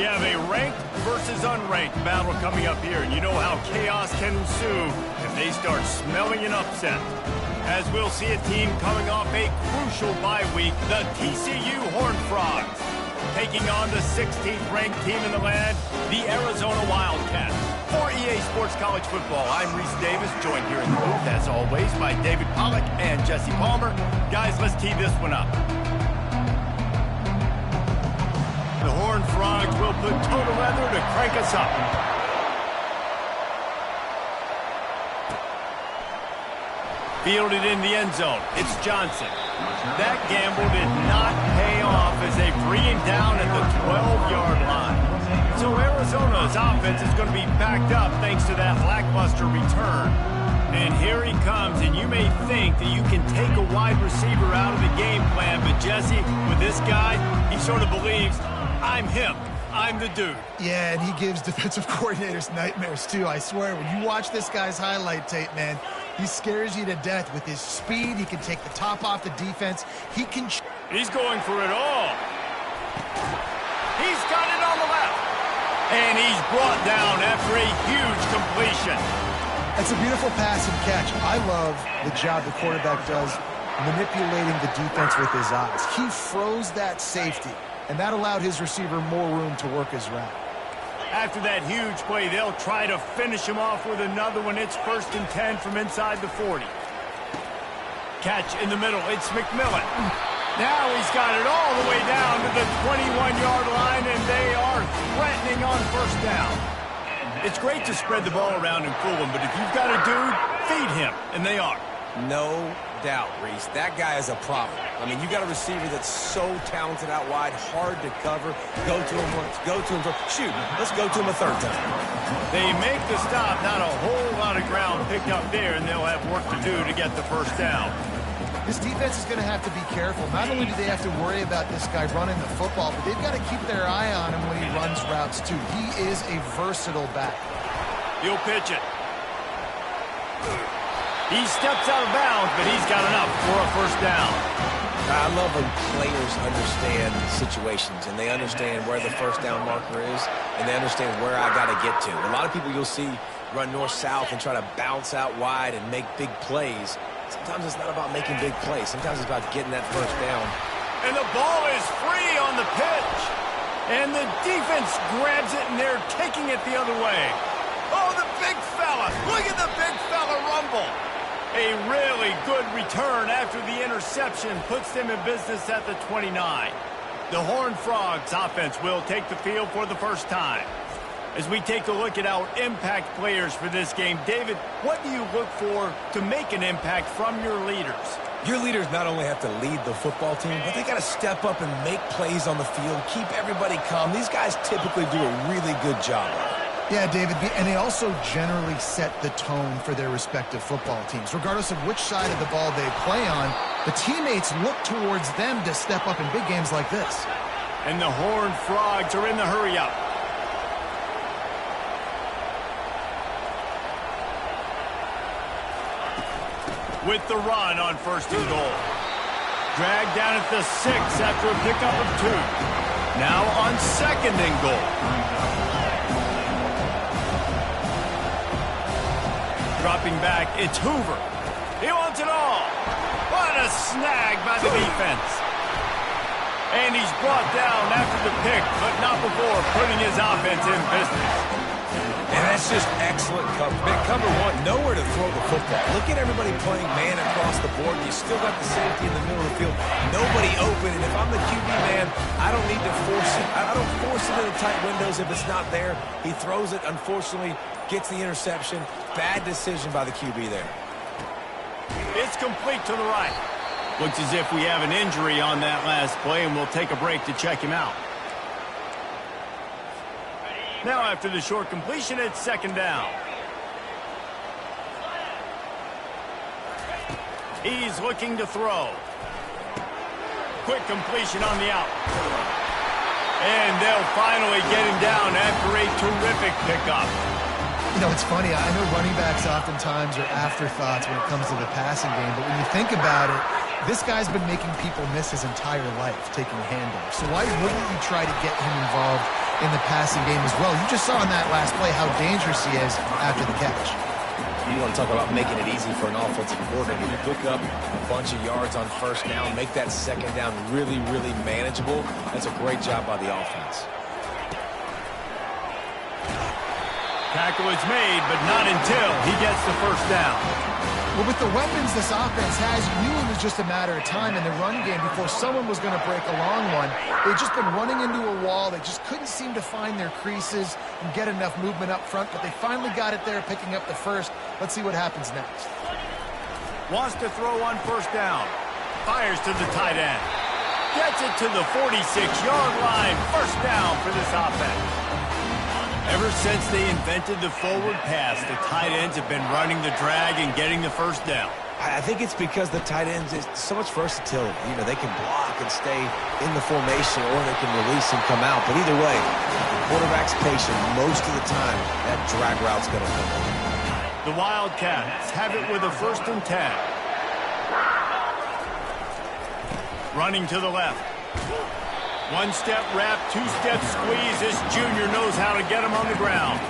We have a ranked versus unranked battle coming up here, and you know how chaos can ensue if they start smelling an upset. As we'll see a team coming off a crucial bye week, the TCU Horned Frogs, taking on the 16th ranked team in the land, the Arizona Wildcats. For EA Sports College Football, I'm Reese Davis, joined here in the booth, as always, by David Pollack and Jesse Palmer. Guys, let's tee this one up. The Horned Frogs will put total leather to crank us up. Fielded in the end zone, it's Johnson. That gamble did not pay off as they bring him down at the 12-yard line. So Arizona's offense is going to be backed up thanks to that lackluster return. And here he comes, and you may think that you can take a wide receiver out of the game plan, but Jesse, with this guy, he sort of believes, I'm him. I'm the dude. Yeah, and he gives defensive coordinators nightmares, too. I swear, when you watch this guy's highlight tape, man, he scares you to death with his speed. He can take the top off the defense. He's going for it all. He's got it on the left. And he's brought down after a huge completion. That's a beautiful pass and catch. I love the job the quarterback does manipulating the defense with his eyes. He froze that safety, and that allowed his receiver more room to work his route. After that huge play, they'll try to finish him off with another one. It's 1st and 10 from inside the 40. Catch in the middle. It's McMillan. Now he's got it all the way down to the 21-yard line, and they are threatening on 1st down. It's great to spread the ball around and fool him, but if you've got a dude, feed him, and they are. No doubt, Reese. That guy is a problem. I mean, you got a receiver that's so talented out wide, hard to cover. Go to him once, go to him twice. Shoot, let's go to him a 3rd time. They make the stop, not a whole lot of ground picked up there, and they'll have work to do to get the 1st down. This defense is going to have to be careful. Not only do they have to worry about this guy running the football, but they've got to keep their eye on him when he runs routes, too. He is a versatile back. He'll pitch it. He steps out of bounds, but he's got enough for a 1st down. I love when players understand situations, and they understand where the 1st down marker is, and they understand where I got to get to. A lot of people you'll see run north-south and try to bounce out wide and make big plays. Sometimes it's not about making big plays. Sometimes it's about getting that 1st down. And the ball is free on the pitch. And the defense grabs it, and they're taking it the other way. Oh, the big fella. Look at the big fella rumble. A really good return after the interception puts them in business at the 29. The Horned Frogs offense will take the field for the 1st time. As we take a look at our impact players for this game, David, what do you look for to make an impact from your leaders? Your leaders not only have to lead the football team, but they got to step up and make plays on the field, keep everybody calm. These guys typically do a really good job of it. Yeah, David, and they also generally set the tone for their respective football teams. Regardless of which side of the ball they play on, the teammates look towards them to step up in big games like this. And the Horned Frogs are in the hurry-up. With the run on 1st and goal. Dragged down at the 6 after a pickup of 2. Now on 2nd and goal. Dropping back, it's Hoover. He wants it all. What a snag by the defense. And he's brought down after the pick, but not before putting his offense in business. And that's just excellent cover. Big cover 1, nowhere to throw the football. Look at everybody playing man across the board. You still got the safety in the middle of the field. Nobody open, and if I'm the QB man, I don't need to force it. I don't force it into tight windows if it's not there. He throws it, unfortunately, gets the interception. Bad decision by the QB there. It's complete to the right. Looks as if we have an injury on that last play, and we'll take a break to check him out. Now after the short completion, it's 2nd down. He's looking to throw. Quick completion on the out. And they'll finally get him down after a terrific pickup. You know, it's funny. I know running backs oftentimes are afterthoughts when it comes to the passing game, but when you think about it, this guy's been making people miss his entire life taking handoffs. So why wouldn't you try to get him involved in the passing game as well. You just saw in that last play how dangerous he is after the catch. You want to talk about making it easy for an offensive coordinator. You pick up a bunch of yards on first down, make that second down really, really manageable. That's a great job by the offense. Tackle is made, but not until he gets the first down. Well, with the weapons this offense has, you knew it was just a matter of time in the run game before someone was going to break a long one. They'd just been running into a wall. They just couldn't seem to find their creases and get enough movement up front, but they finally got it there, picking up the first. Let's see what happens next. Wants to throw on first down. Fires to the tight end. Gets it to the 46-yard line. First down for this offense. Ever since they invented the forward pass, the tight ends have been running the drag and getting the first down. I think it's because the tight ends is so much versatility. You know, they can block and stay in the formation, or they can release and come out. But either way, the quarterback's patient most of the time. That drag route's going to come in. The Wildcats have it with a 1st and 10. Running to the left. One-step wrap, two-step squeeze. This junior knows how to get him on the ground.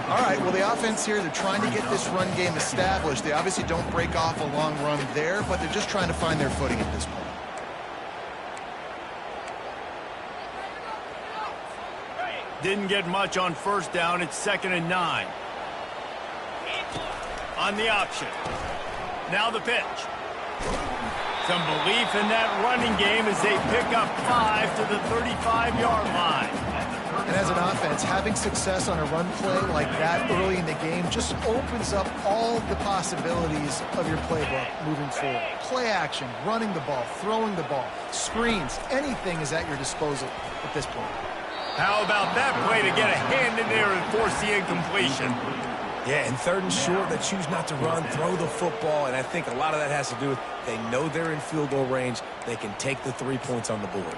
All right, well, the offense here, they're trying to get this run game established. They obviously don't break off a long run there, but they're just trying to find their footing at this point. Didn't get much on first down. It's 2nd and 9. On the option. Now the pitch. Some belief in that running game as they pick up 5 to the 35-yard line. And as an offense, having success on a run play like that early in the game just opens up all the possibilities of your playbook moving forward. Play action, running the ball, throwing the ball, screens, anything is at your disposal at this point. How about that play to get a hand in there and force the incompletion? Yeah, and 3rd and short, they choose not to run, throw the football, and I think a lot of that has to do with they know they're in field goal range. They can take the 3 points on the board.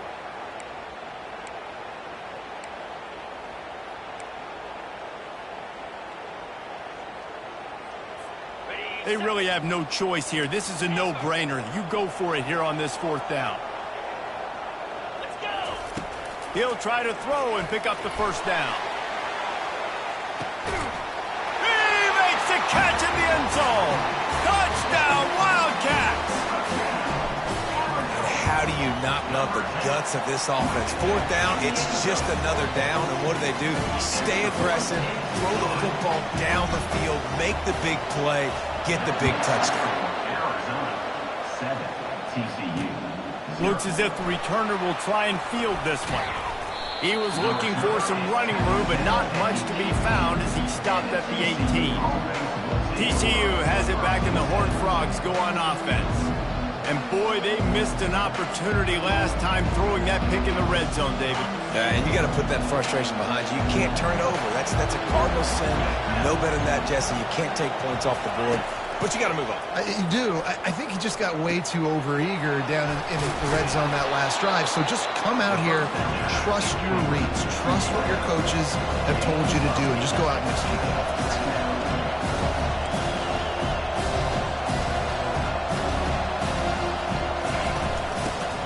They really have no choice here. This is a no-brainer. You go for it here on this 4th down. Let's go. He'll try to throw and pick up the first down. Catch in the end zone. Touchdown, Wildcats. And how do you not love the guts of this offense? 4th down, it's just another down. And what do? Stay aggressive, throw the football down the field, make the big play, get the big touchdown. Looks as if the returner will try and field this one. He was looking for some running room, but not much to be found as he stopped at the 18. TCU has it back, and the Horned Frogs go on offense. And boy, they missed an opportunity last time throwing that pick in the red zone, David. And you got to put that frustration behind you. You can't turn it over. That's a cardinal sin. No better than that, Jesse. You can't take points off the board. But you got to move on. You do. I think he just got way too overeager down in the red zone that last drive. So just come out here, trust your reads, trust what your coaches have told you to do, and just go out and execute the offense.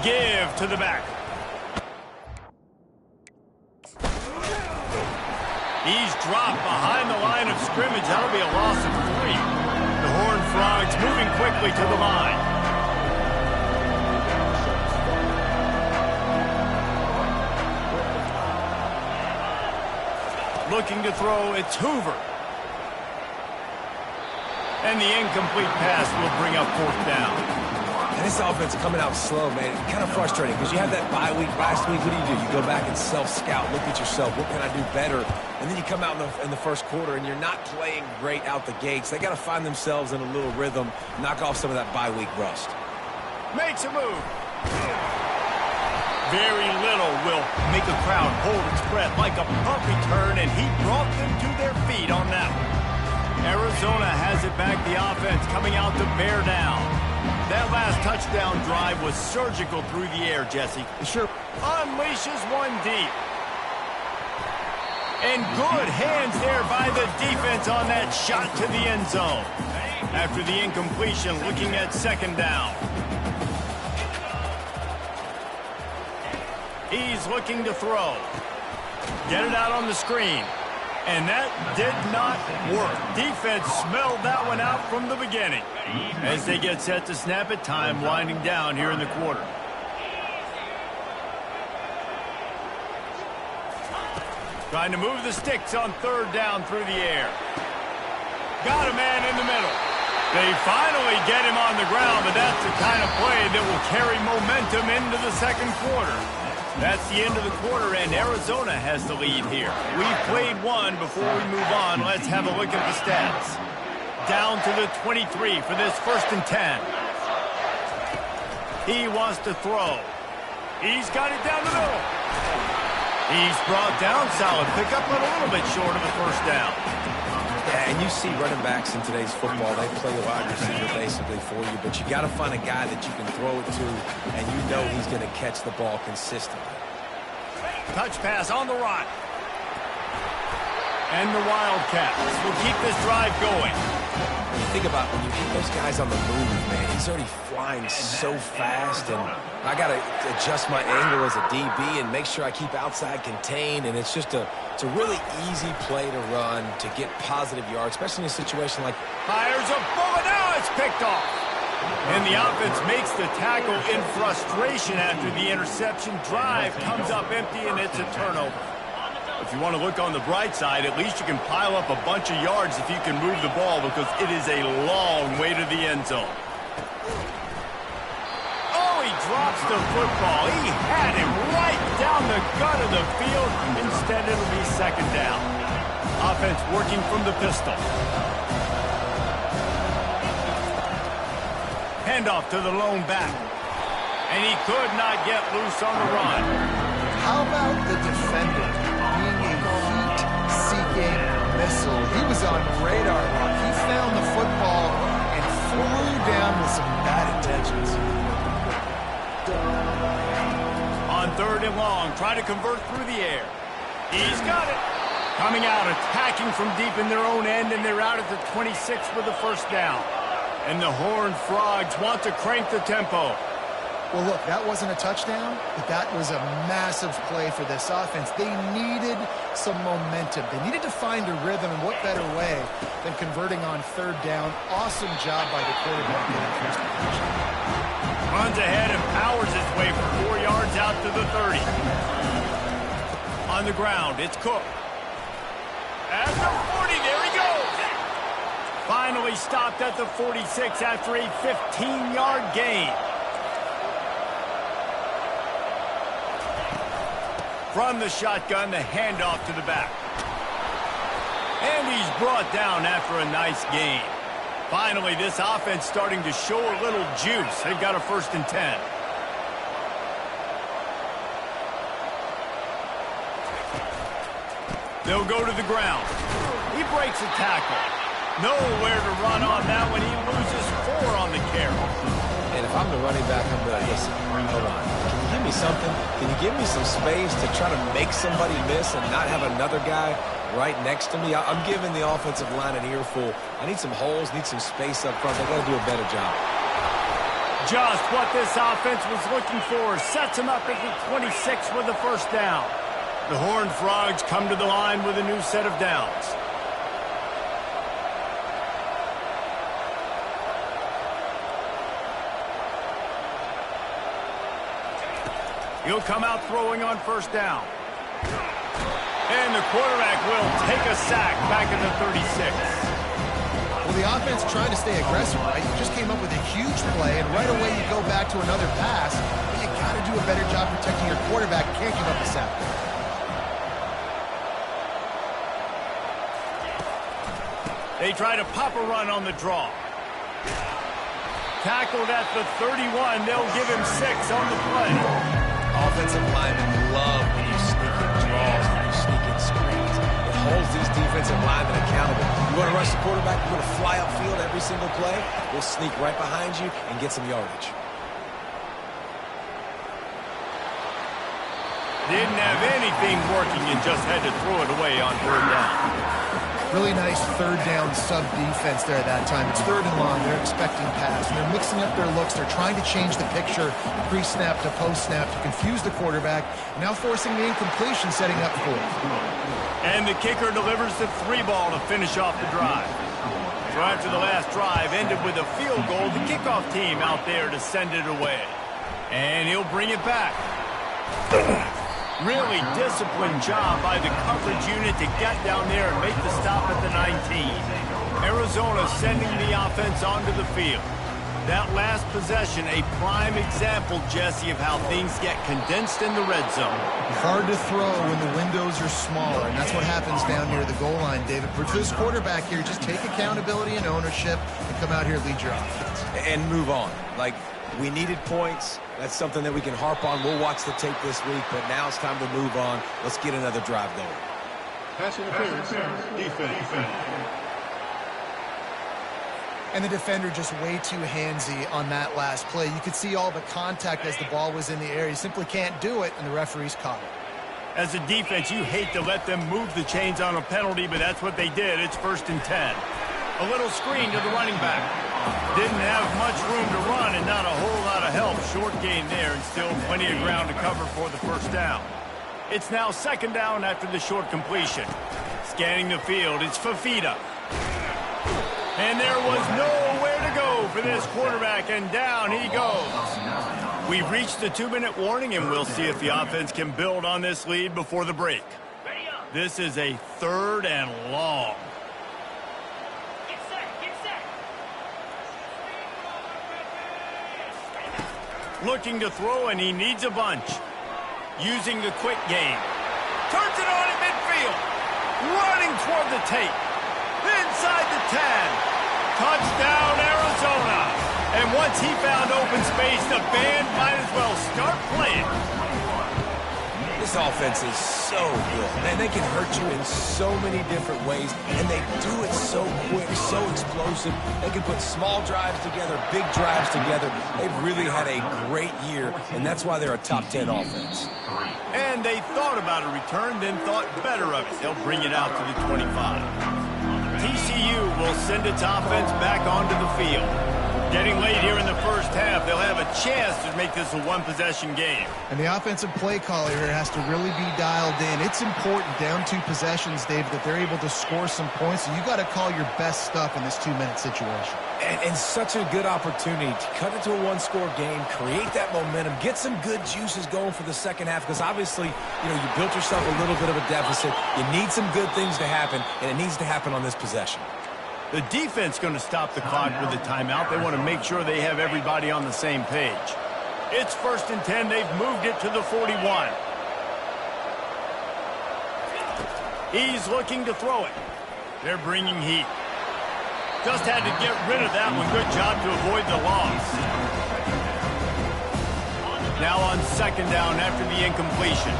Give to the back. He's dropped behind the line of scrimmage. That'll be a loss of 3. The Horned Frogs moving quickly to the line. Looking to throw, it's Hoover. And the incomplete pass will bring up 4th down. And this offense coming out slow, man. Kind of frustrating because you had that bye week last week. What do? You go back and self-scout, look at yourself. What can I do better? And then you come out in the first quarter, and you're not playing great out the gates. They got to find themselves in a little rhythm, knock off some of that bye week rust. Makes a move. Very little will make a crowd hold its breath like a punt return, and he brought them to their feet on that one. Arizona has it back. The offense coming out to bear down. That last touchdown drive was surgical through the air, Jesse. Sure. Unleashes one deep. And good hands there by the defense on that shot to the end zone. After the incompletion, looking at 2nd down. He's looking to throw. Get it out on the screen. And that did not work. Defense smelled that one out from the beginning. As they get set to snap it, time winding down here in the quarter. Trying to move the sticks on third down through the air. Got a man in the middle. They finally get him on the ground, but that's the kind of play that will carry momentum into the second quarter. That's the end of the quarter, and Arizona has the lead here. We've played one. Before we move on, let's have a look at the stats. Down to the 23 for this 1st and 10. He wants to throw. He's got it down the middle. He's brought down. Solid pickup, but a little bit short of the first down. Yeah, and you see running backs in today's football, they play a wide receiver basically for you, but you got to find a guy that you can throw it to, and you know he's going to catch the ball consistently. Touch pass on the run. And the Wildcats will keep this drive going. You think about when you hit those guys on the move, man, he's already flying so fast, and I got to adjust my angle as a DB and make sure I keep outside contained, and it's just it's a really easy play to run to get positive yards, especially in a situation like... Fires a bullet, now it's picked off. And the offense makes the tackle in frustration after the interception. Drive comes up empty, and it's a turnover. If you want to look on the bright side, at least you can pile up a bunch of yards if you can move the ball, because it is a long way to the end zone. Oh, he drops the football. He had him right down the gut of the field. Instead, it'll be second down. Offense working from the pistol. Handoff to the lone back. And he could not get loose on the run. How about the defender being a heat-seeking missile? He was on radar lock. He found the football and flew down with some bad intentions. On 3rd and long, trying to convert through the air. He's got it. Coming out, attacking from deep in their own end, and they're out at the 26 for the first down. And the Horned Frogs want to crank the tempo. Well, look, that wasn't a touchdown, but that was a massive play for this offense. They needed some momentum. They needed to find a rhythm, and what better way than converting on 3rd down. Awesome job by the quarterback getting first position. Runs ahead and powers his way for 4 yards out to the 30. On the ground, it's Cook. At the 40, there he goes. Finally stopped at the 46 after a 15-yard gain. From the shotgun, the handoff to the back. And he's brought down after a nice gain. Finally, this offense starting to show a little juice. They've got a 1st and 10. They'll go to the ground. He breaks a tackle. Nowhere to run on that one. He loses 4 on the carry. And if I'm the running back, I'm going to listen. Hold on. Can you give me something? Can you give me some space to try to make somebody miss and not have another guy right next to me? I'm giving the offensive line an earful. I need some holes, need some space up front. They got to do a better job. Just what this offense was looking for. Sets him up at the 26 with the first down. The Horned Frogs come to the line with a new set of downs. He'll come out throwing on first down. And the quarterback will take a sack back at the 36. Well, the offense trying to stay aggressive, right? You just came up with a huge play, and right away you go back to another pass. But you got to do a better job protecting your quarterback. Can't give up a sack. They try to pop a run on the draw. Tackled at the 31. They'll give him 6 on the play. Offensive linemen love when you sneak in draws, when you sneak in screens. It holds these defensive linemen accountable. You want to rush the quarterback, you want to fly upfield every single play, we'll sneak right behind you and get some yardage. Didn't have anything working and just had to throw it away on 3rd down. Really nice third down sub defense there at that time. It's third and long. They're expecting pass, and they're mixing up their looks. They're trying to change the picture pre-snap to post-snap to confuse the quarterback, now forcing the incompletion, setting up for it. And the kicker delivers the 3-ball to finish off the drive. So after the last drive ended with a field goal, the kickoff team out there to send it away. And he'll bring it back. Really disciplined job by the coverage unit to get down there and make the stop at the 19. Arizona sending the offense onto the field. That last possession, a prime example, Jesse, of how things get condensed in the red zone. Hard to throw when the windows are smaller, and that's what happens down near the goal line, David. For this quarterback here, just take accountability and ownership and come out here and lead your offense. And move on. Like, we needed points. That's something that we can harp on. We'll watch the tape this week, but now it's time to move on. Let's get another drive going. Pass interference, defense. And the defender just way too handsy on that last play. You could see all the contact as the ball was in the air. You simply can't do it, and the referees caught it. As a defense, you hate to let them move the chains on a penalty, but that's what they did. It's 1st and 10. A little screen to the running back. Didn't have much room to run and not a whole lot of help. Short gain there and still plenty of ground to cover for the first down. It's now 2nd down after the short completion. Scanning the field, it's Fafita. And there was nowhere to go for this quarterback, and down he goes. We've reached the 2-minute warning, and we'll see if the offense can build on this lead before the break. This is a 3rd and long. Looking to throw, and he needs a bunch. Using the quick game. Turns it on at midfield. Running toward the tape. Inside the 10. Touchdown, Arizona. And once he found open space, the band might as well start playing. This offense is so good. Man, they can hurt you in so many different ways, and they do it so quick, so explosive. They can put small drives together, big drives together. They've really had a great year, and that's why they're a top 10 offense. And they thought about a return, then thought better of it. They'll bring it out to the 25. TCU will send its offense back onto the field. Getting late here in the first half, they'll have a chance to make this a one-possession game. And the offensive play caller here has to really be dialed in. It's important down 2 possessions, David, that they're able to score some points. So you got to call your best stuff in this 2-minute situation. And such a good opportunity to cut it to a 1-score game, create that momentum, get some good juices going for the second half, because obviously, you built yourself a little bit of a deficit. You need some good things to happen, and it needs to happen on this possession. The defense going to stop the clock with a timeout. They want to make sure they have everybody on the same page. It's 1st and 10. They've moved it to the 41. He's looking to throw it. They're bringing heat. Just had to get rid of that one. Good job to avoid the loss. Now on 2nd down after the incompletion.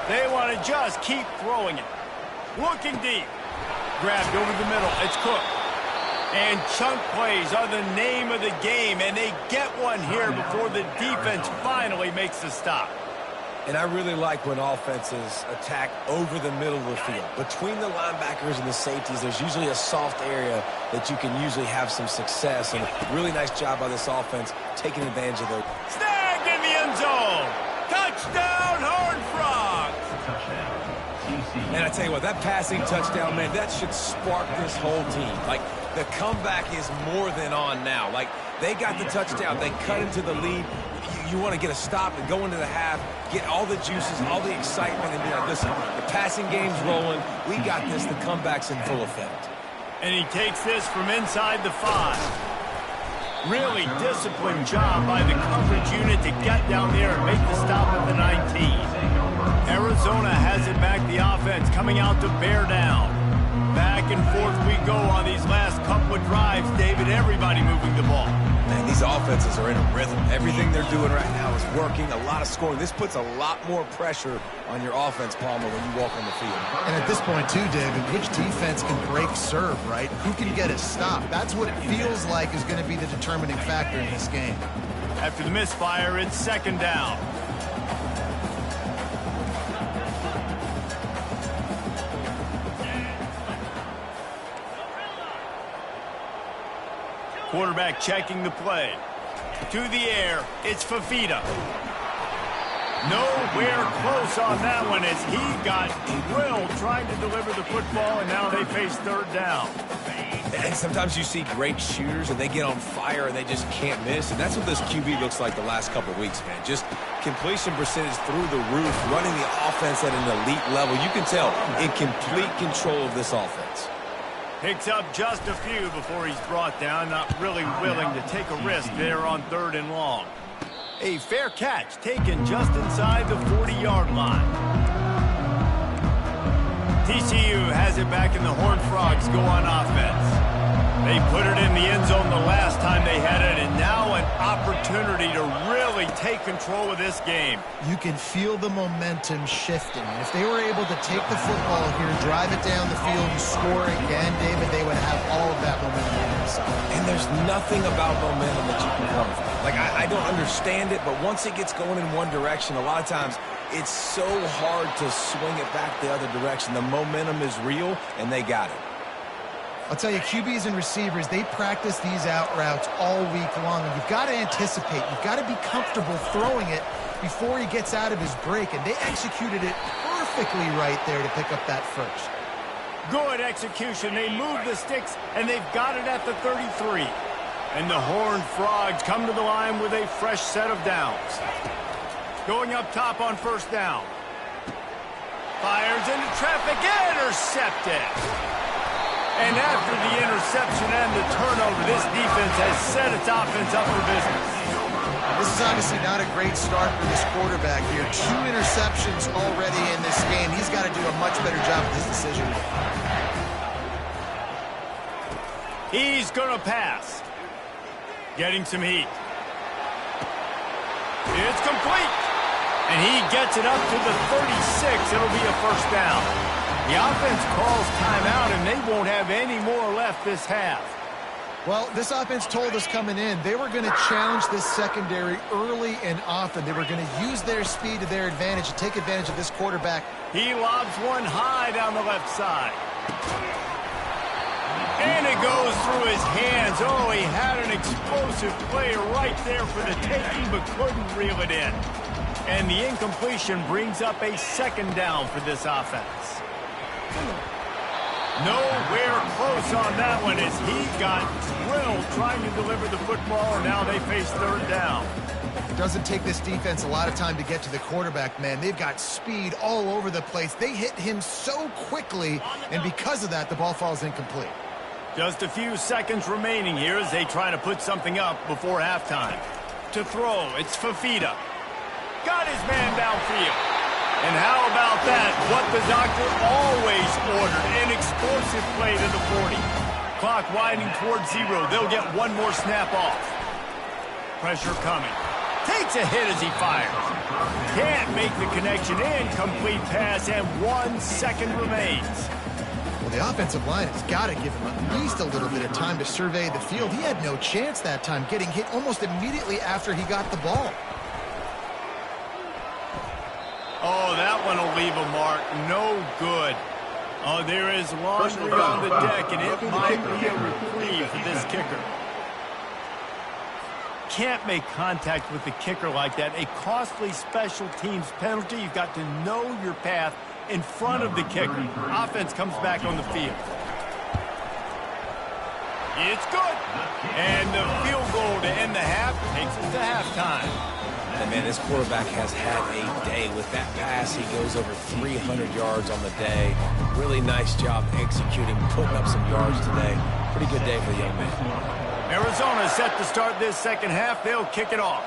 They want to just keep throwing it. Looking deep. Grabbed over the middle. It's Cook. And chunk plays are the name of the game, and they get one here before the defense finally makes the stop. And I really like when offenses attack over the middle of the field. Between the linebackers and the safeties, there's usually a soft area that you can usually have some success. And a really nice job by this offense taking advantage of those. Snagged in the end zone. Touchdown, Horned Frogs. And I tell you what, that passing touchdown, man, that should spark this whole team. Like, the comeback is more than on now. Like, they got the touchdown. They cut into the lead. You want to get a stop and go into the half, get all the juices, all the excitement, and be like, listen, the passing game's rolling. We got this. The comeback's in full effect. And he takes this from inside the 5. Really disciplined job by the coverage unit to get down there and make the stop at the 19. Arizona has it back, the offense coming out to bear down. Back and forth we go on these last couple of drives, David. Everybody moving the ball. Man, these offenses are in a rhythm. Everything they're doing right now is working. A lot of scoring. This puts a lot more pressure on your offense, Palmer, when you walk on the field. And at this point, too, David, which defense can break serve, right? Who can get a stop? That's what it feels like is going to be the determining factor in this game. After the misfire, it's 2nd down. Quarterback checking the play. To the air, it's Fafita. Nowhere close on that one as he got drilled trying to deliver the football, and now they face third down. And sometimes you see great shooters, and they get on fire, and they just can't miss. And that's what this QB looks like the last couple of weeks, man. Just completion percentage through the roof, running the offense at an elite level. You can tell in complete control of this offense. Picks up just a few before he's brought down, not really willing to take a risk there on 3rd and long. A fair catch taken just inside the 40-yard line. TCU has it back and the Horned Frogs go on offense. They put it in the end zone the last time they had it, and now an opportunity to really take control of this game. You can feel the momentum shifting. And if they were able to take the football here, drive it down the field, and score again, David, they would have all of that momentum on their side. And there's nothing about momentum that you can come from. Like, I don't understand it, but once it gets going in one direction, a lot of times it's so hard to swing it back the other direction. The momentum is real, and they got it. I'll tell you, QBs and receivers, they practice these out routes all week long, and you've got to anticipate. You've got to be comfortable throwing it before he gets out of his break, and they executed it perfectly right there to pick up that first. Good execution. They move the sticks, and they've got it at the 33. And the Horned Frogs come to the line with a fresh set of downs. Going up top on 1st down. Fires into traffic, intercepted. And after the interception and the turnover, this defense has set its offense up for business. This is obviously not a great start for this quarterback here. 2 interceptions already in this game. He's got to do a much better job with his decision making. He's going to pass. Getting some heat. It's complete. And he gets it up to the 36. It'll be a 1st down. The offense calls timeout, and they won't have any more left this half. Well, this offense told us coming in they were going to challenge this secondary early and often. They were going to use their speed to their advantage and take advantage of this quarterback. He lobs one high down the left side. And it goes through his hands. Oh, he had an explosive play right there for the taking, but couldn't reel it in. And the incompletion brings up a 2nd down for this offense. Nowhere close on that one as he got drilled trying to deliver the football, and now they face 3rd down. It doesn't take this defense a lot of time to get to the quarterback, man. They've got speed all over the place. They hit him so quickly, and because of that, the ball falls incomplete. Just a few seconds remaining here as they try to put something up before halftime. To throw, it's Fafita. Got his man downfield. And how about that? What the doctor always ordered, an explosive play to the 40. Clock winding towards 0. They'll get one more snap off. Pressure coming. Takes a hit as he fires. Can't make the connection. Incomplete pass, and 1 second remains. Well, the offensive line has got to give him at least a little bit of time to survey the field. He had no chance that time, getting hit almost immediately after he got the ball. Oh, that one will leave a mark. No good. Oh, there is laundry on the deck, and it might be a reprieve for this kicker. Can't make contact with the kicker like that. A costly special teams penalty. You've got to know your path in front of the kicker. Offense comes back on the field. It's good. And the field goal to end the half takes us to halftime. And man, this quarterback has had a day. With that pass, he goes over 300 yards on the day. Really nice job executing, putting up some yards today. Pretty good day for the young man. Arizona set to start this 2nd half. They'll kick it off.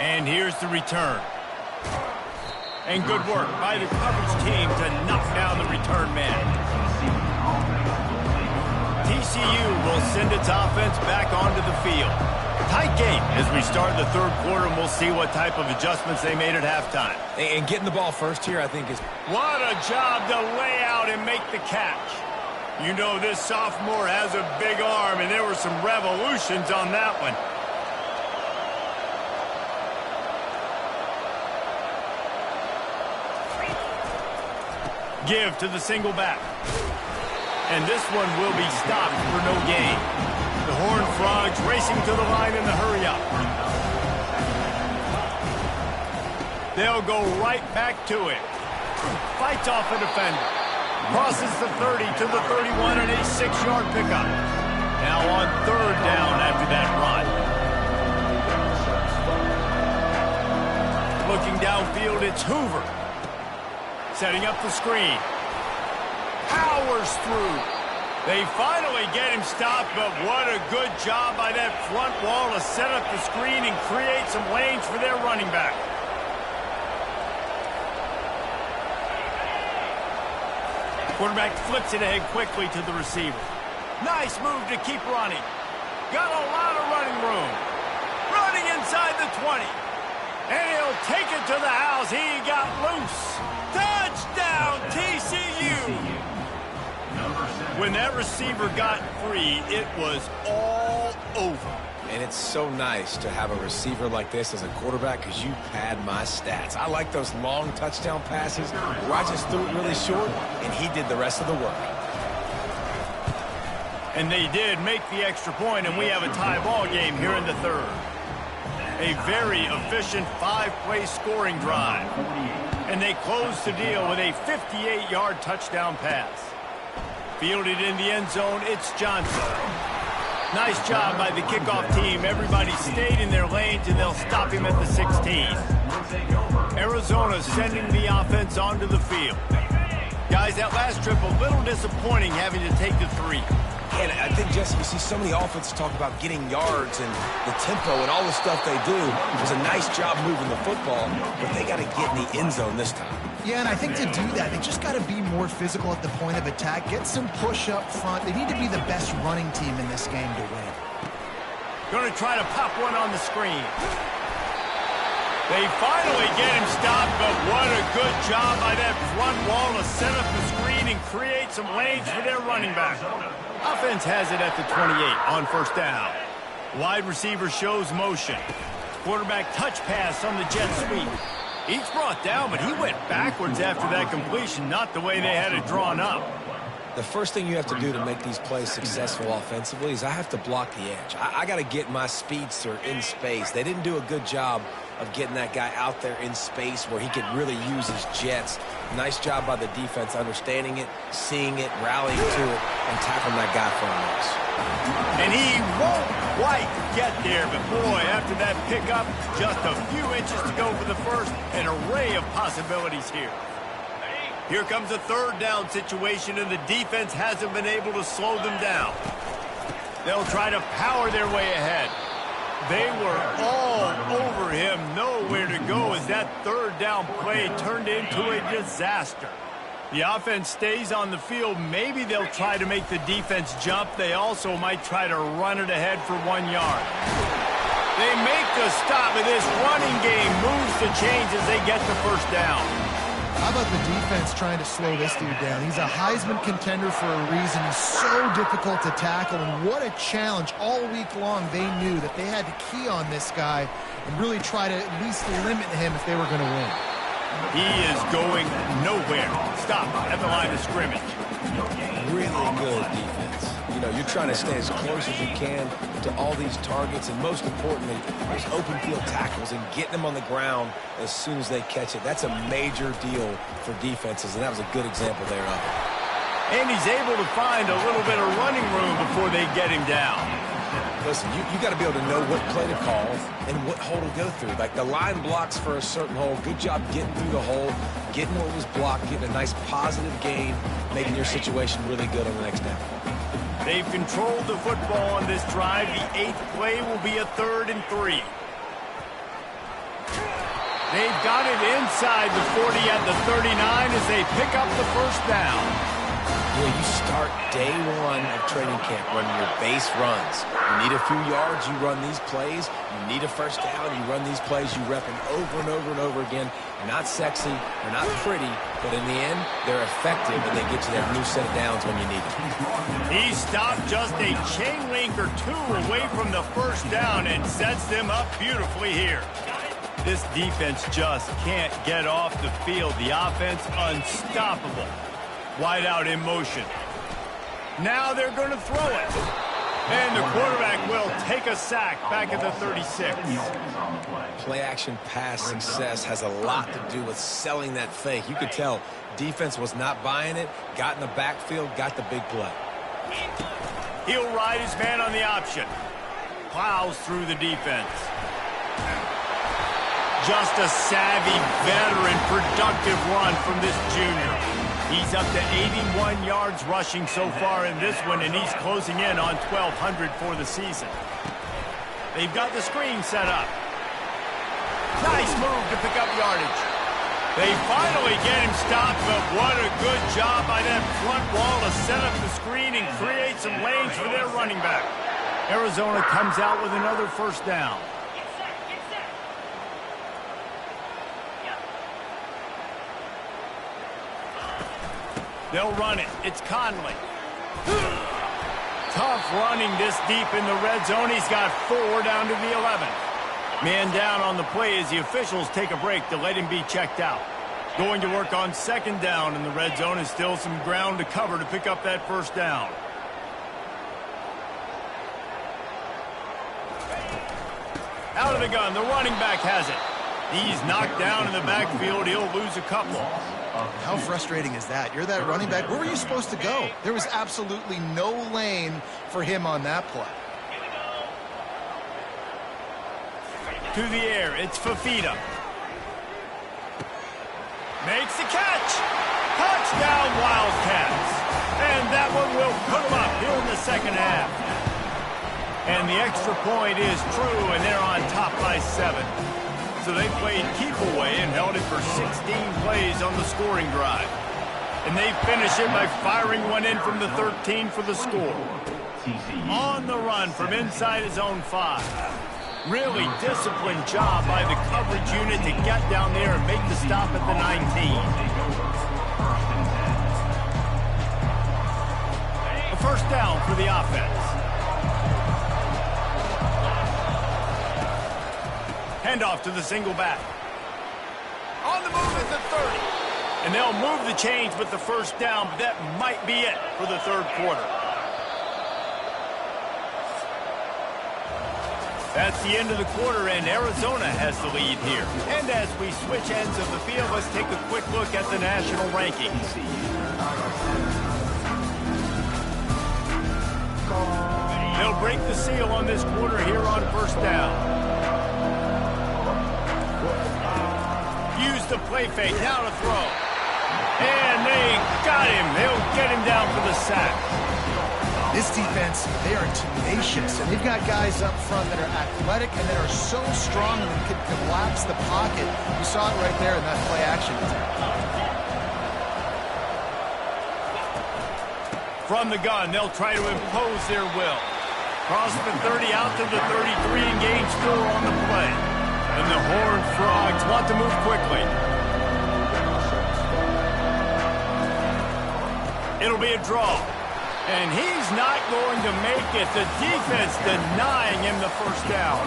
And here's the return. And good work by the coverage team to knock down the return man. TCU will send its offense back onto the field. Tight game as we start the 3rd quarter, and we'll see what type of adjustments they made at halftime. And getting the ball first here, I think, is... What a job to lay out and make the catch. You know this sophomore has a big arm, and there were some revolutions on that one. Give to the single back. And this one will be stopped for no gain. The Horned Frogs racing to the line in the hurry-up. They'll go right back to it. Fights off a defender. Crosses the 30 to the 31 and a 6-yard pickup. Now on 3rd down after that run. Looking downfield, it's Hoover. Setting up the screen. Powers through. They finally get him stopped, but what a good job by that front wall to set up the screen and create some lanes for their running back. Quarterback flips it ahead quickly to the receiver. Nice move to keep running. Got a lot of running room. Running inside the 20. And he'll take it to the house. He got loose. Touchdown, TCU. When that receiver got free, it was all over. And it's so nice to have a receiver like this as a quarterback because you pad my stats. I like those long touchdown passes where I just threw it really short, and he did the rest of the work. And they did make the extra point, and we have a tie ball game here in the 3rd. A very efficient 5-play scoring drive. And they close the deal with a 58-yard touchdown pass. Fielded in the end zone, it's Johnson. Nice job by the kickoff team. Everybody stayed in their lanes, and they'll stop him at the 16. Arizona sending the offense onto the field. Guys, that last trip a little disappointing having to take the 3. And I think, Jesse, you see so many offenses talk about getting yards and the tempo and all the stuff they do. It was a nice job moving the football, but they got to get in the end zone this time. Yeah, and I think to do that, they just got to be more physical at the point of attack, get some push up front. They need to be the best running team in this game to win. Going to try to pop one on the screen. They finally get him stopped, but what a good job by that front wall to set up the screen and create some lanes for their running back. Offense has it at the 28 on 1st down. Wide receiver shows motion. Quarterback touch pass on the jet sweep. He's brought down, but he went backwards after that completion, not the way they had it drawn up. The first thing you have to do to make these plays successful offensively is I have to block the edge. I got to get my speedster in space. They didn't do a good job of getting that guy out there in space where he could really use his jets. Nice job by the defense understanding it, seeing it, rallying to it, and tackling that guy for a loss. And he won't quite get there, but boy, after that pickup, just a few inches to go for the first, an array of possibilities here. Here comes a 3rd down situation, and the defense hasn't been able to slow them down. They'll try to power their way ahead. They were all over him, nowhere to go as that 3rd down play turned into a disaster. The offense stays on the field. Maybe they'll try to make the defense jump. They also might try to run it ahead for 1 yard. They make the stop, and this running game moves the chains as they get the 1st down. How about the defense trying to slow this dude down? He's a Heisman contender for a reason. He's so difficult to tackle, and what a challenge. All week long, they knew that they had to key on this guy and really try to at least limit him if they were going to win. He is going nowhere. Stop at the line of scrimmage. Really good defense. You know, you're trying to stay as close as you can to all these targets, and most importantly, those open field tackles and getting them on the ground as soon as they catch it. That's a major deal for defenses, and that was a good example there of it. And he's able to find a little bit of running room before they get him down. Listen, you got to be able to know what play to call and what hole to go through. Like the line blocks for a certain hole. Good job getting through the hole, getting what was blocked, getting a nice positive gain, making your situation really good on the next down. They've controlled the football on this drive. The 8th play will be a 3rd and 3. They've got it inside the 40 at the 39 as they pick up the 1st down. Well, you start day 1 of training camp running your base runs. You need a few yards, you run these plays. You need a 1st down, you run these plays. You rep them over and over and over again. They're not sexy, they're not pretty, but in the end, they're effective, and they get you that new set of downs when you need it. He stopped just a chain link or 2 away from the 1st down and sets them up beautifully here. This defense just can't get off the field. The offense unstoppable. Wide out in motion. Now they're going to throw it. And the quarterback will take a sack back at the 36. Play-action pass success has a lot to do with selling that fake. You could tell defense was not buying it, got in the backfield, got the big play. He'll ride his man on the option. Plows through the defense. Just a savvy, veteran, productive run from this junior. He's up to 81 yards rushing so far in this one, and he's closing in on 1,200 for the season. They've got the screen set up. Nice move to pick up yardage. They finally get him stopped, but what a good job by that front wall to set up the screen and create some lanes for their running back. Arizona comes out with another first down. They'll run it. It's Conley. Tough running this deep in the red zone. He's got 4 down to the 11th. Man down on the play as the officials take a break to let him be checked out. Going to work on second down in the red zone, and still some ground to cover to pick up that first down. Out of the gun, the running back has it. He's knocked down in the backfield. He'll lose a couple. How frustrating is that? You're that running back. Where were you supposed to go? There was absolutely no lane for him on that play. To the air, it's Fafita. Makes the catch. Touchdown, Wildcats. And that one will put them up here in the second half. And the extra point is true, and they're on top by 7. So they played keep away and held it for 16 plays on the scoring drive. And they finish it by firing one in from the 13 for the score. On the run from inside his own 5. Really disciplined job by the coverage unit to get down there and make the stop at the 19. A first down for the offense. Handoff to the single back. On the move at the 30. And they'll move the chains with the first down, but that might be it for the third quarter. That's the end of the quarter, and Arizona has the lead here. And as we switch ends of the field, let's take a quick look at the national rankings. They'll break the seal on this quarter here on first down. Use the play fake, now to throw. And they got him. They'll get him down for the sack. This defense, they are tenacious, and they've got guys up front that are athletic and that are so strong that they can collapse the pocket. You saw it right there in that play action. From the gun, they'll try to impose their will. Cross the 30 out to the 33 and gain 4 on the play. And the Horned Frogs want to move quickly. It'll be a draw. And he's not going to make it. The defense denying him the first down.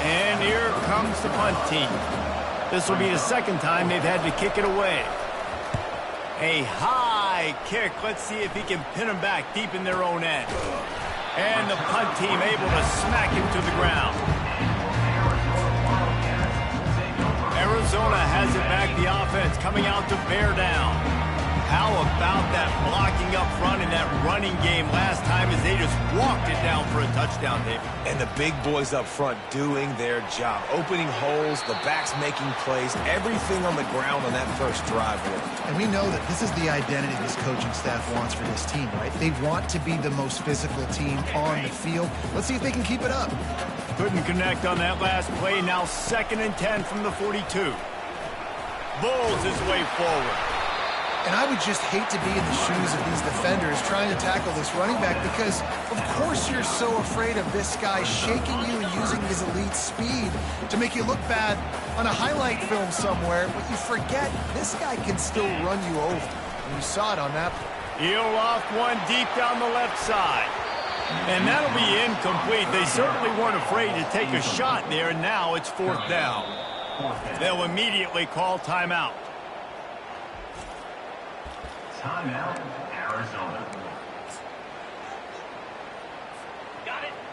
And here comes the punt team. This will be the second time they've had to kick it away. A high kick. Let's see if he can pin them back deep in their own end. And the punt team able to smack him to the ground. Arizona has it back. The offense coming out to bear down. How about that blocking up front in that running game last time as they just walked it down for a touchdown, David? And the big boys up front doing their job. Opening holes, the backs making plays, everything on the ground on that first drive worked. And we know that this is the identity this coaching staff wants for this team, right? They want to be the most physical team on the field. Let's see if they can keep it up. Couldn't connect on that last play. Now 2nd and 10 from the 42. Bulls his way forward. And I would just hate to be in the shoes of these defenders trying to tackle this running back because, of course, you're so afraid of this guy shaking you and using his elite speed to make you look bad on a highlight film somewhere, but you forget this guy can still run you over. And you saw it on that play. He'll loft one deep down the left side. And that'll be incomplete. They certainly weren't afraid to take a shot there, and now it's 4th down. They'll immediately call timeout. Timeout, Arizona.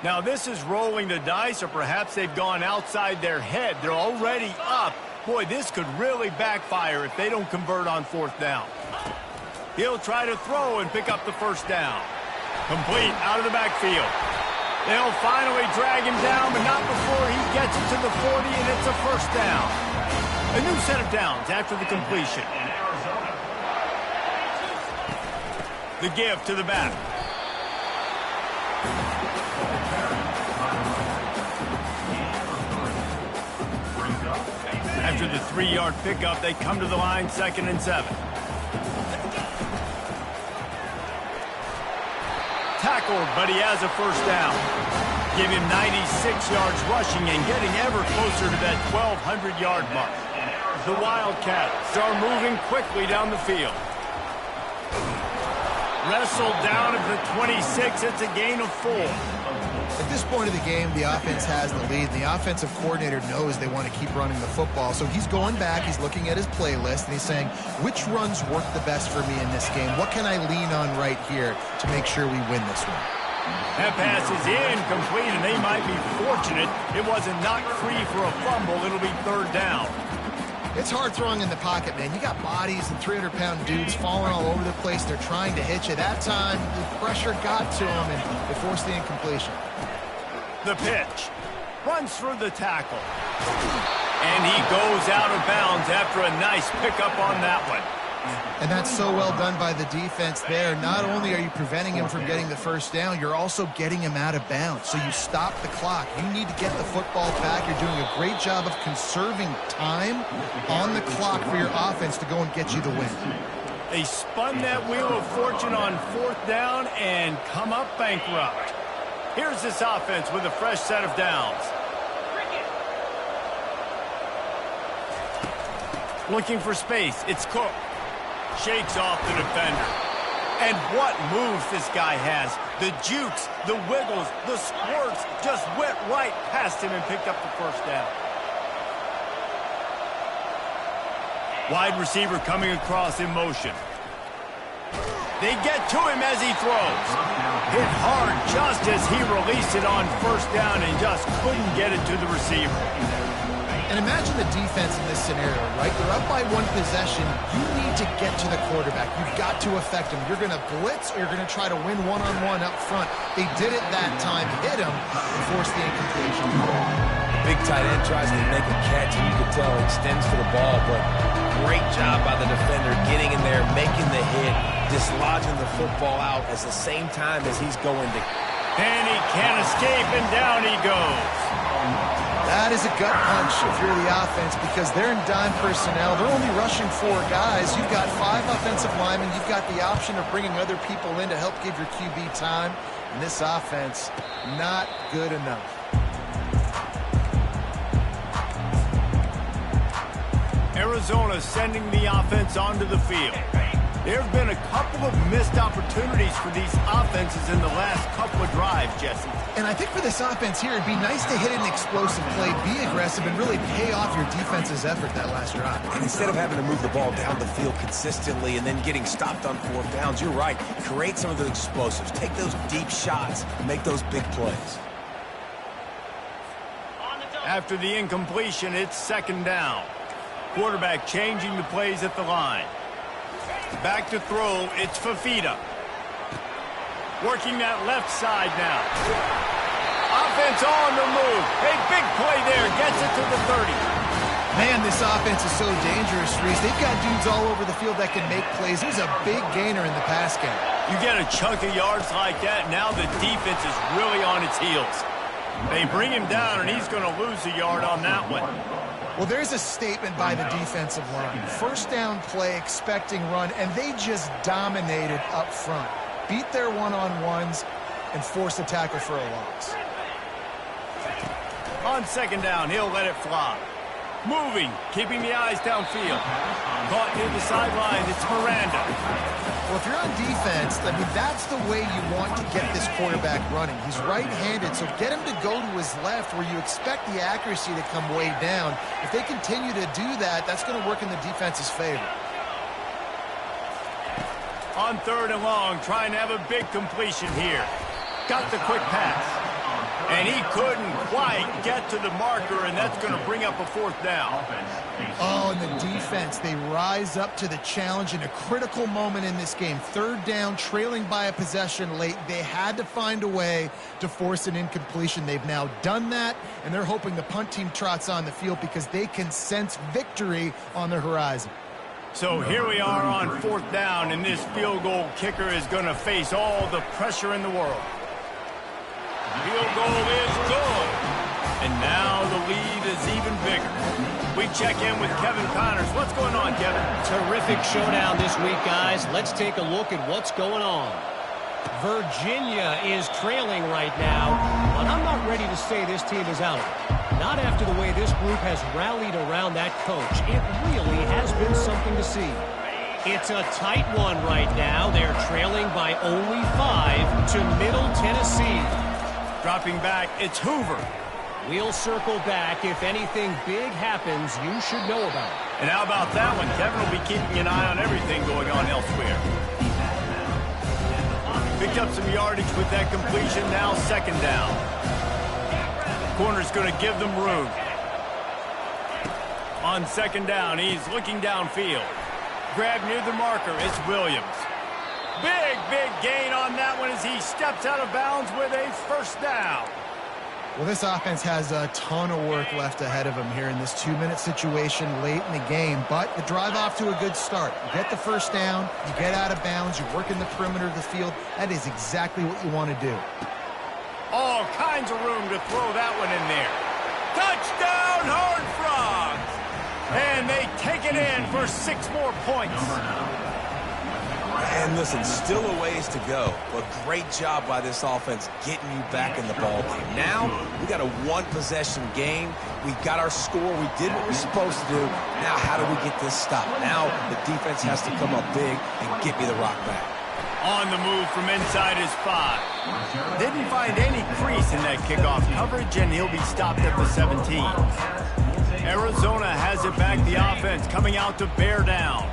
Now this is rolling the dice, or perhaps they've gone outside their head. They're already up. Boy, this could really backfire if they don't convert on 4th down. He'll try to throw and pick up the 1st down. Complete out of the backfield. They'll finally drag him down, but not before he gets it to the 40, and it's a 1st down. A new set of downs after the completion. The give to the back. After the 3-yard pickup, they come to the line, 2nd and 7. Tackled, but he has a 1st down. Give him 96 yards rushing and getting ever closer to that 1,200-yard mark. The Wildcats are moving quickly down the field. Wrestled down at the 26. It's a gain of 4. At this point of the game, the offense has the lead. The offensive coordinator knows they want to keep running the football. So he's going back, he's looking at his playlist, and he's saying, which runs work the best for me in this game? What can I lean on right here to make sure we win this one? That pass is incomplete, and they might be fortunate it wasn't knocked free for a fumble. It'll be 3rd down. It's hard throwing in the pocket, man. You got bodies and 300-pound dudes falling all over the place. They're trying to hit you. That time, the pressure got to them, and they forced the incompletion. The pitch. Runs through the tackle. And he goes out of bounds after a nice pickup on that one. And that's so well done by the defense there. Not only are you preventing him from getting the 1st down, you're also getting him out of bounds. So you stop the clock. You need to get the football back. You're doing a great job of conserving time on the clock for your offense to go and get you the win. They spun that wheel of fortune on 4th down and come up bankrupt. Here's this offense with a fresh set of downs. Looking for space. It's Cook. Shakes off the defender. And what moves this guy has. The jukes, the wiggles, the squirts just went right past him and picked up the 1st down. Wide receiver coming across in motion. They get to him as he throws. Hit hard just as he released it on 1st down and just couldn't get it to the receiver. And imagine the defense in this scenario, right? They're up by 1 possession. You need to get to the quarterback. You've got to affect him. You're going to blitz or you're going to try to win one-on-one up front. They did it that time, hit him, and forced the incompletion. Big tight end tries to make a catch, and you can tell he extends for the ball, but great job by the defender getting in there, making the hit, dislodging the football out at the same time as he's going to. And he can't escape, and down he goes. That is a gut punch if you're the offense because they're in dime personnel. They're only rushing 4 guys. You've got 5 offensive linemen. You've got the option of bringing other people in to help give your QB time. And this offense, not good enough. Arizona sending the offense onto the field. There have been a couple of missed opportunities for these offenses in the last couple of drives, Jesse. And I think for this offense here, it'd be nice to hit an explosive play, be aggressive, and really pay off your defense's effort that last drive. And instead of having to move the ball down the field consistently and then getting stopped on 4th downs, you're right. Create some of those explosives. Take those deep shots. Make those big plays. After the incompletion, it's 2nd down. Quarterback changing the plays at the line. Back to throw, it's Fafita. Working that left side now. Offense on the move. A big play there, gets it to the 30. Man, this offense is so dangerous, Reese. They've got dudes all over the field that can make plays. There's a big gainer in the pass game. You get a chunk of yards like that, now the defense is really on its heels. They bring him down, and he's going to lose a yard on that one. Well, there's a statement by the defensive line. 1st down play, expecting run, and they just dominated up front. Beat their one-on-ones and forced a tackle for a loss. On 2nd down, he'll let it fly. Moving, keeping the eyes downfield. Caught near the sideline, it's Miranda. Well, if you're on defense, I mean, that's the way you want to get this quarterback running. He's right-handed, so get him to go to his left where you expect the accuracy to come way down. If they continue to do that, that's going to work in the defense's favor. On 3rd and long, trying to have a big completion here. Got the quick pass. And he couldn't quite get to the marker, and that's going to bring up a 4th down. Oh, and the defense, they rise up to the challenge in a critical moment in this game. 3rd down, trailing by a possession late. They had to find a way to force an incompletion. They've now done that, and they're hoping the punt team trots on the field because they can sense victory on the horizon. So here we are on 4th down, and this field goal kicker is going to face all the pressure in the world. Field goal is good. And now the lead is even bigger. We check in with Kevin Connors. What's going on, Kevin? Terrific showdown this week, guys. Let's take a look at what's going on. Virginia is trailing right now, but I'm not ready to say this team is out of it. Not after the way this group has rallied around that coach. It really has been something to see. It's a tight one right now. They're trailing by only 5 to Middle Tennessee. Dropping back, it's Hoover. We'll circle back. If anything big happens, you should know about it. And how about that one? Kevin will be keeping an eye on everything going on elsewhere. Picked up some yardage with that completion. Now 2nd down. Corner's going to give them room. On 2nd down, he's looking downfield. Grab near the marker. It's Williams. Big gain on that one as he steps out of bounds with a 1st down. Well, this offense has a ton of work left ahead of them here in this 2-minute situation late in the game, but you drive off to a good start. You get the 1st down, you get out of bounds, you work in the perimeter of the field. That is exactly what you want to do. All kinds of room to throw that one in there. Touchdown, Horned Frogs! And they take it in for 6 more points. And listen, still a ways to go, but great job by this offense getting you back in the ball game. Now, we got a 1-possession game. We got our score. We did what we're supposed to do. Now, how do we get this stopped? Now, the defense has to come up big and get me the rock back. On the move from inside his 5. Didn't find any crease in that kickoff coverage, and he'll be stopped at the 17. Arizona has it back, the offense coming out to bear down.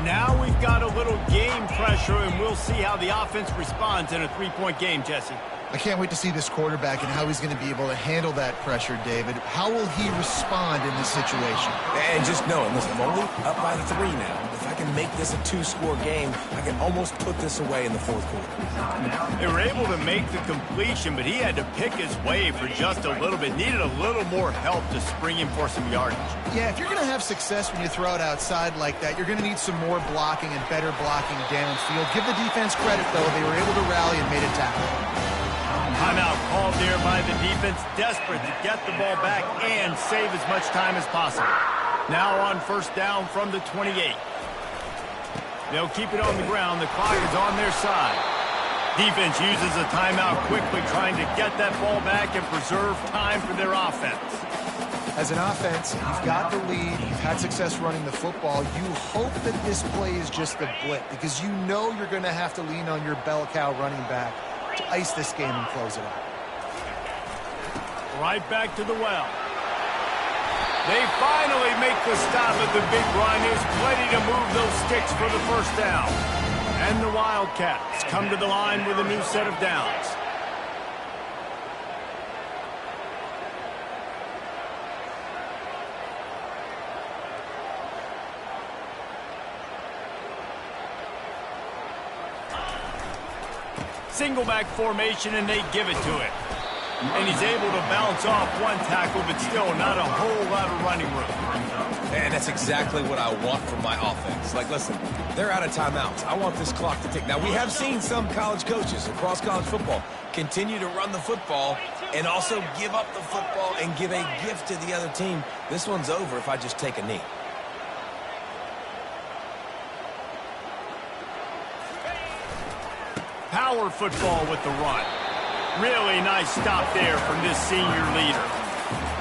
Now we've got a little game pressure, and we'll see how the offense responds in a 3-point game, Jesse. I can't wait to see this quarterback and how he's going to be able to handle that pressure, David. How will he respond in this situation? And just knowing, listen, I'm only up by 3 now. If I can make this a 2-score game, I can almost put this away in the 4th quarter. They were able to make the completion, but he had to pick his way for just a little bit. Needed a little more help to spring him for some yardage. Yeah, if you're going to have success when you throw it outside like that, you're going to need some more blocking and better blocking downfield. Give the defense credit, though. They were able to rally and made a tackle. Timeout called there by the defense, desperate to get the ball back and save as much time as possible. Now on 1st down from the 28. They'll keep it on the ground. The clock is on their side. Defense uses a timeout quickly, trying to get that ball back and preserve time for their offense. As an offense, you've got the lead. You've had success running the football. You hope that this play is just a blip because you know you're going to have to lean on your bell cow running back to ice this game and close it out. Right back to the well. They finally make the stop at the big run. There's plenty to move those sticks for the 1st down. And the Wildcats come to the line with a new set of downs. Single back formation, and they give it to him. And he's able to bounce off one tackle, but still not a whole lot of running room. And that's exactly what I want from my offense. Like, listen, they're out of timeouts. I want this clock to tick. Now, we have seen some college coaches across college football continue to run the football and also give up the football and give a gift to the other team. This one's over if I just take a knee. Power football with the run. Really nice stop there from this senior leader.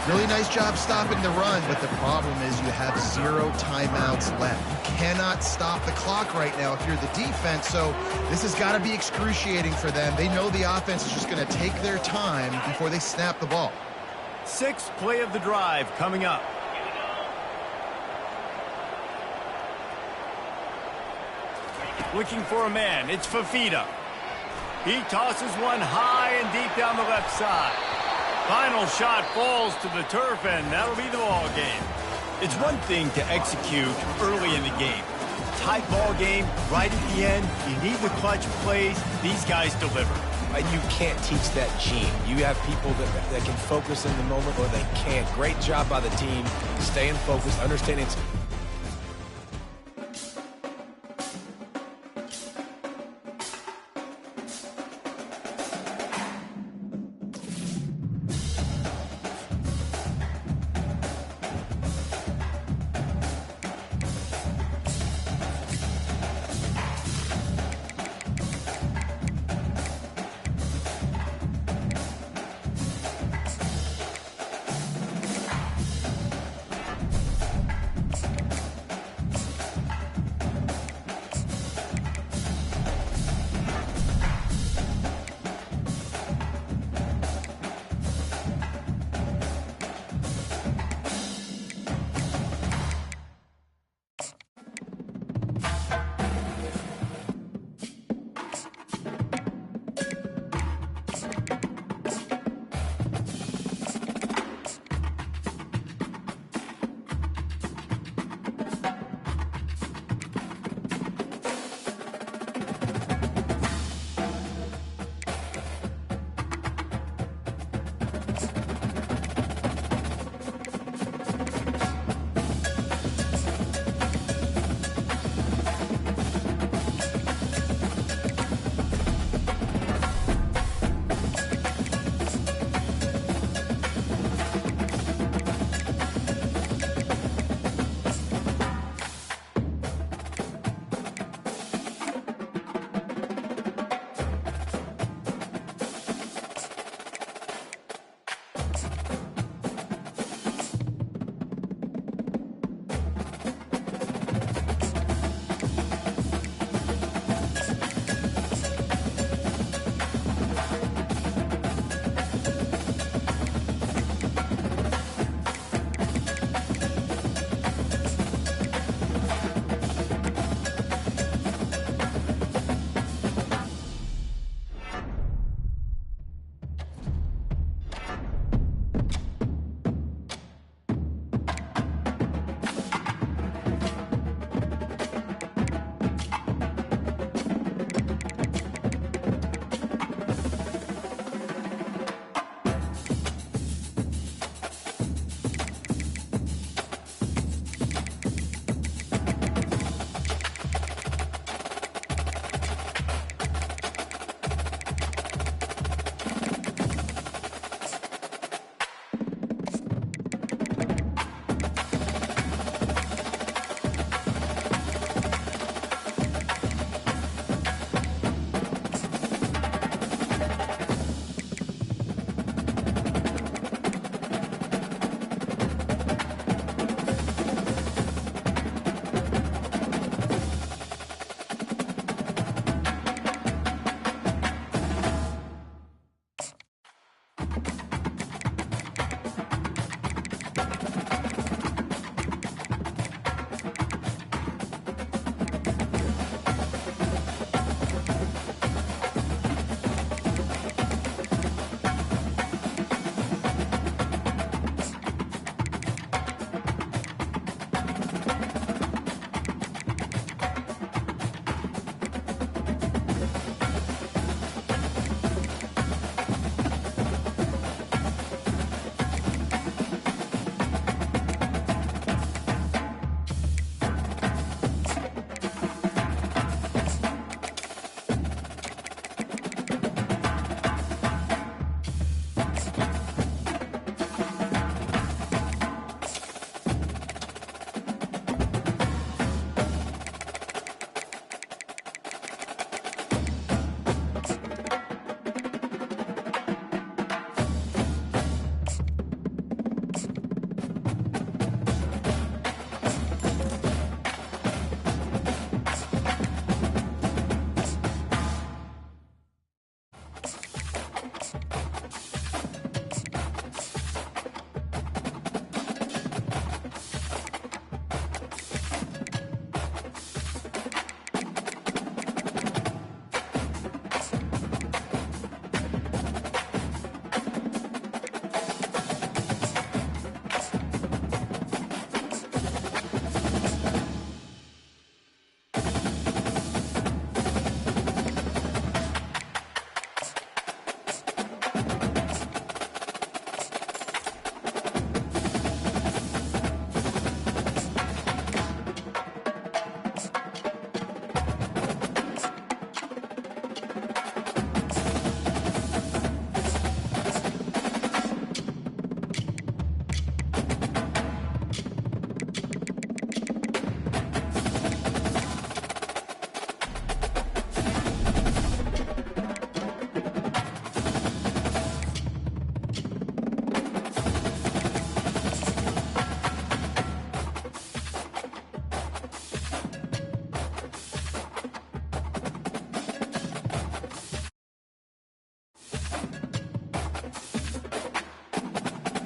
Really nice job stopping the run, but the problem is you have 0 timeouts left. You cannot stop the clock right now if you're the defense, so this has got to be excruciating for them. They know the offense is just going to take their time before they snap the ball. 6th play of the drive coming up. Looking for a man. It's Fafita. He tosses one high and deep down the left side. Final shot falls to the turf, and that'll be the ball game. It's one thing to execute early in the game. Tight ball game, right at the end, you need the clutch plays. These guys deliver. And you can't teach that gene. You have people that can focus in the moment or they can't. Great job by the team, staying focused, understanding it's